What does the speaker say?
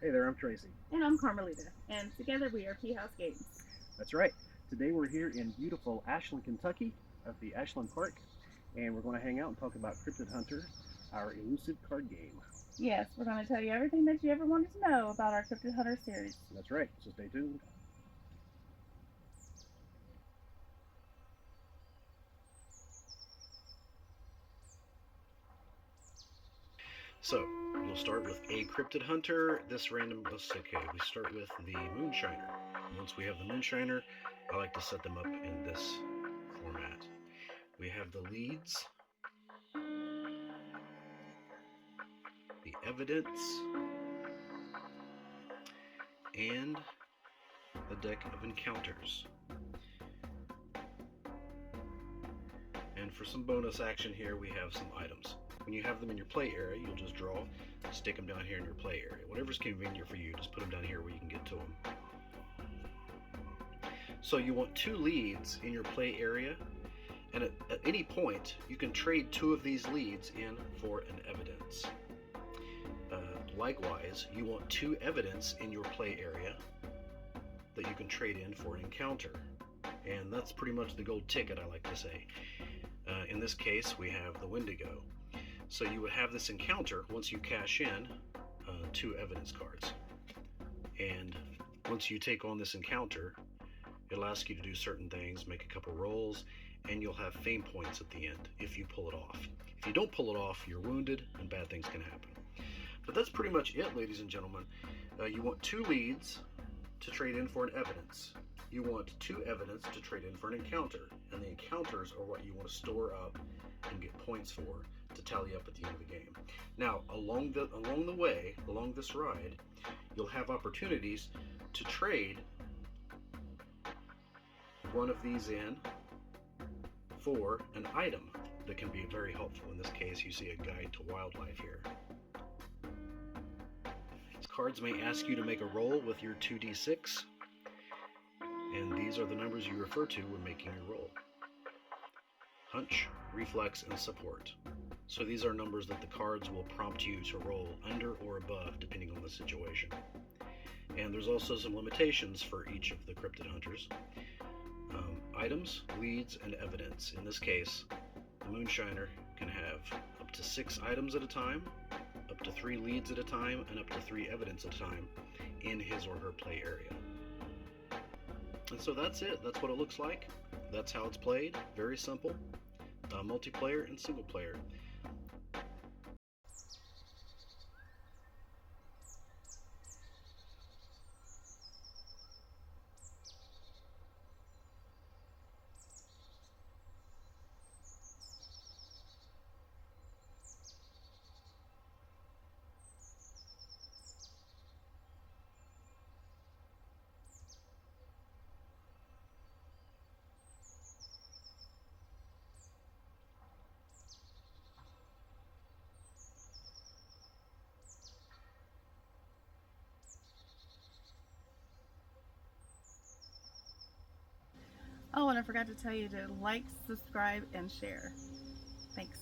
Hey there, I'm Tracy. And I'm Carmelita, and together we are P House Games. That's right. Today we're here in beautiful Ashland, Kentucky at the Ashland Park, and we're going to hang out and talk about Cryptid Hunter, our elusive card game. Yes, we're going to tell you everything that you ever wanted to know about our Cryptid Hunter series. That's right, so stay tuned. So, we'll start with a Cryptid Hunter. This random, okay, we start with the Moonshiner. Once we have the Moonshiner, I like to set them up in this format. We have the leads, the evidence, and the deck of encounters. And for some bonus action here, we have some items. When you have them in your play area, you'll just draw, stick them down here in your play area. Whatever's convenient for you, just put them down here where you can get to them. So you want 2 leads in your play area, and at any point, you can trade 2 of these leads in for an evidence. Likewise, you want 2 evidence in your play area that you can trade in for an encounter. And that's pretty much the gold ticket, I like to say. In this case, we have the Wendigo. So you would have this encounter once you cash in 2 evidence cards. And once you take on this encounter, it'll ask you to do certain things, make a couple rolls, and you'll have fame points at the end if you pull it off. If you don't pull it off, you're wounded and bad things can happen. But that's pretty much it, ladies and gentlemen. You want 2 leads to trade in for an evidence. You want 2 evidence to trade in for an encounter, and the encounters are what you want to store up and get points for to tally up at the end of the game. Now, along the way, along this ride, you'll have opportunities to trade one of these in for an item that can be very helpful. In this case, you see a guide to wildlife here. These cards may ask you to make a roll with your 2d6, and these are the numbers you refer to when making your roll. Hunch, reflex, and support. So these are numbers that the cards will prompt you to roll under or above depending on the situation. And there's also some limitations for each of the Cryptid Hunters. Items, leads, and evidence. In this case, the Moonshiner can have up to 6 items at a time, up to 3 leads at a time, and up to 3 evidence at a time in his or her play area. And so that's it. That's what it looks like. That's how it's played. Very simple. Multiplayer and single player. Oh, and I forgot to tell you to like, subscribe, and share. Thanks.